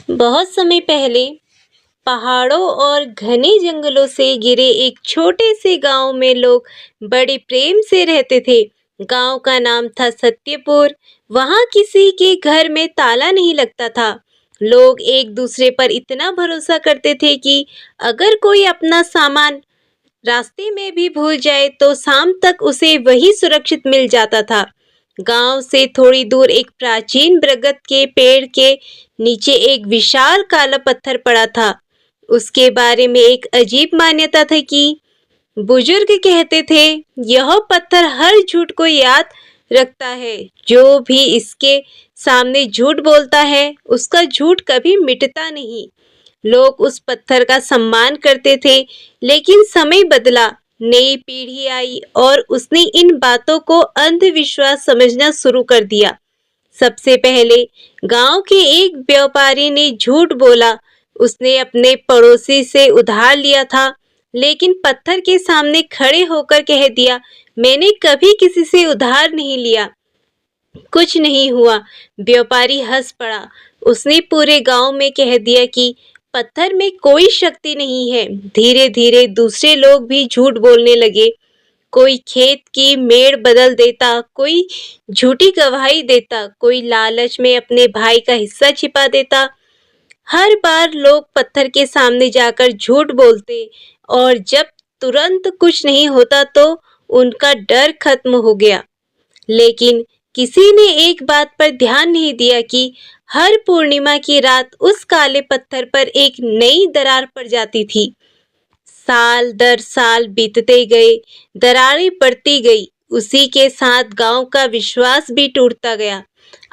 बहुत समय पहले पहाड़ों और घने जंगलों से घिरे एक छोटे से गांव में लोग बड़े प्रेम से रहते थे। गांव का नाम था सत्यपुर। वहां किसी के घर में ताला नहीं लगता था। लोग एक दूसरे पर इतना भरोसा करते थे कि अगर कोई अपना सामान रास्ते में भी भूल जाए तो शाम तक उसे वही सुरक्षित मिल जाता था। गांव से थोड़ी दूर एक प्राचीन बरगद के पेड़ के नीचे एक विशाल काला पत्थर पड़ा था। उसके बारे में एक अजीब मान्यता था कि बुजुर्ग कहते थे यह पत्थर हर झूठ को याद रखता है। जो भी इसके सामने झूठ बोलता है उसका झूठ कभी मिटता नहीं। लोग उस पत्थर का सम्मान करते थे, लेकिन समय बदला, नई पीढ़ी आई और उसने इन बातों को अंधविश्वास समझना शुरू कर दिया। सबसे पहले गांव के एक व्यापारी ने झूठ बोला। उसने अपने पड़ोसी से उधार लिया था, लेकिन पत्थर के सामने खड़े होकर कह दिया, मैंने कभी किसी से उधार नहीं लिया। कुछ नहीं हुआ। व्यापारी हंस पड़ा। उसने पूरे गांव में कह दिया कि पत्थर में कोई शक्ति नहीं है। धीरे धीरे दूसरे लोग भी झूठ बोलने लगे। कोई खेत की मेड़ बदल देता, कोई झूठी गवाही देता, कोई लालच में अपने भाई का हिस्सा छिपा देता। हर बार लोग पत्थर के सामने जाकर झूठ बोलते और जब तुरंत कुछ नहीं होता तो उनका डर खत्म हो गया। लेकिन किसी ने एक बात पर ध्यान नहीं दिया कि हर पूर्णिमा की रात उस काले पत्थर पर एक नई दरार पड़ जाती थी। साल दर साल बीतते गए, दरारें बढ़ती गई। उसी के साथ गांव का विश्वास भी टूटता गया।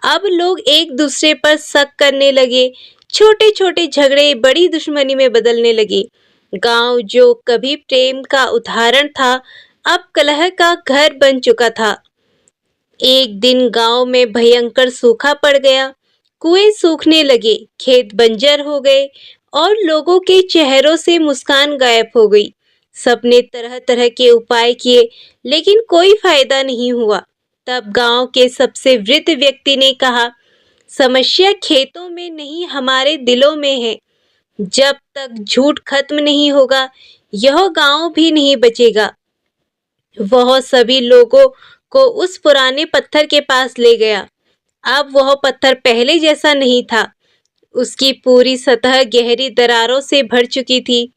अब लोग एक दूसरे पर शक करने लगे। छोटे छोटे झगड़े बड़ी दुश्मनी में बदलने लगे। गांव जो कभी प्रेम का उदाहरण था, अब कलह का घर बन चुका था। एक दिन गांव में भयंकर सूखा पड़ गया। कुएं सूखने लगे, खेत बंजर हो गए और लोगों के चेहरों से मुस्कान गायब हो गई। सबने तरह तरह के उपाय किए, लेकिन कोई फायदा नहीं हुआ। तब गांव के सबसे वृद्ध व्यक्ति ने कहा, समस्या खेतों में नहीं, हमारे दिलों में है। जब तक झूठ खत्म नहीं होगा, यह गांव भी नहीं बचेगा। वह सभी लोगों को उस पुराने पत्थर के पास ले गया। अब वह पत्थर पहले जैसा नहीं था। उसकी पूरी सतह गहरी दरारों से भर चुकी थी।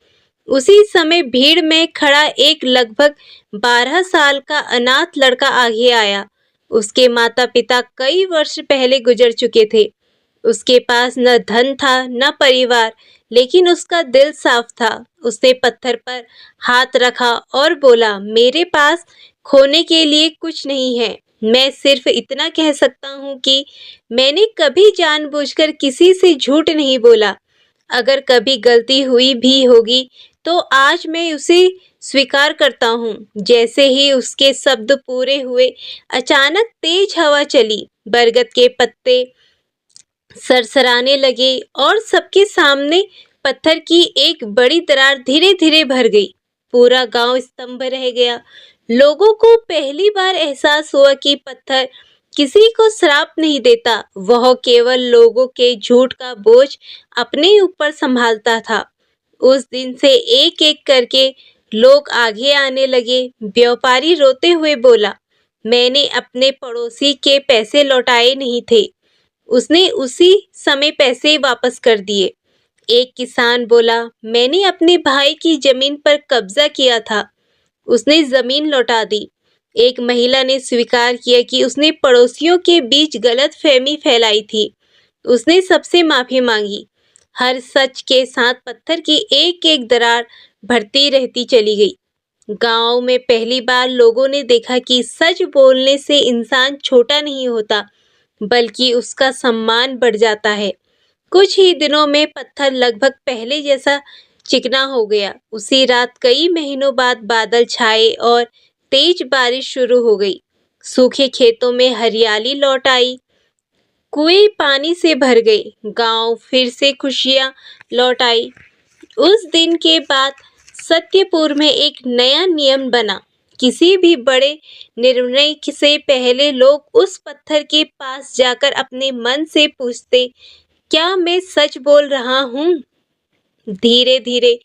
उसी समय भीड़ में खड़ा एक लगभग 12 साल का अनाथ लड़का आगे आया। उसके माता पिता कई वर्ष पहले गुजर चुके थे। उसके पास न धन था न परिवार, लेकिन उसका दिल साफ था। उसने पत्थर पर हाथ रखा और बोला, मेरे पास खोने के लिए कुछ नहीं है। मैं सिर्फ इतना कह सकता हूँ कि मैंने कभी जानबूझकर किसी से झूठ नहीं बोला। अगर कभी गलती हुई भी होगी तो आज मैं उसे स्वीकार करता हूँ। जैसे ही उसके शब्द पूरे हुए, अचानक तेज हवा चली। बरगद के पत्ते सरसराने लगे और सबके सामने पत्थर की एक बड़ी दरार धीरे धीरे भर गई। पूरा गांव स्तंभ रह गया। लोगों को पहली बार एहसास हुआ कि पत्थर किसी को श्राप नहीं देता, वह केवल लोगों के झूठ का बोझ अपने ऊपर संभालता था। उस दिन से एक एक करके लोग आगे आने लगे। व्यापारी रोते हुए बोला, मैंने अपने पड़ोसी के पैसे लौटाए नहीं थे। उसने उसी समय पैसे वापस कर दिए। एक किसान बोला, मैंने अपने भाई की जमीन पर कब्जा किया था। उसने जमीन लौटा दी। एक महिला ने स्वीकार किया कि उसने पड़ोसियों के बीच गलतफहमी फैलाई थी। उसने सबसे माफी मांगी। हर सच के साथ पत्थर की एक एक दरार भरती रहती चली गई। गांव में पहली बार लोगों ने देखा कि सच बोलने से इंसान छोटा नहीं होता, बल्कि उसका सम्मान बढ़ जाता है। कुछ ही दिनों में पत्थर लगभग पहले जैसा चिकना हो गया। उसी रात कई महीनों बाद बादल छाए और तेज बारिश शुरू हो गई। सूखे खेतों में हरियाली लौट आई। कुएं पानी से भर गए। गांव फिर से खुशियां लौट आई। उस दिन के बाद सत्यपुर में एक नया नियम बना। किसी भी बड़े निर्णय से पहले लोग उस पत्थर के पास जाकर अपने मन से पूछते, क्या मैं सच बोल रहा हूँ? धीरे धीरे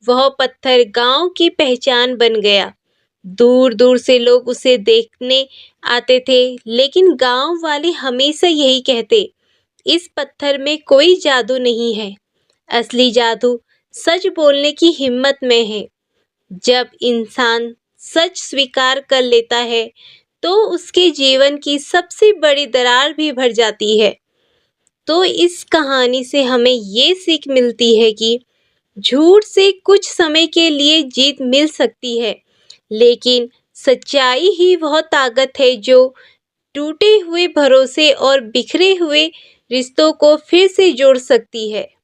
वह पत्थर गांव की पहचान बन गया। दूर दूर से लोग उसे देखने आते थे, लेकिन गांव वाले हमेशा यही कहते, इस पत्थर में कोई जादू नहीं है। असली जादू सच बोलने की हिम्मत में है। जब इंसान सच स्वीकार कर लेता है, तो उसके जीवन की सबसे बड़ी दरार भी भर जाती है। तो इस कहानी से हमें ये सीख मिलती है कि झूठ से कुछ समय के लिए जीत मिल सकती है, लेकिन सच्चाई ही वह ताकत है जो टूटे हुए भरोसे और बिखरे हुए रिश्तों को फिर से जोड़ सकती है।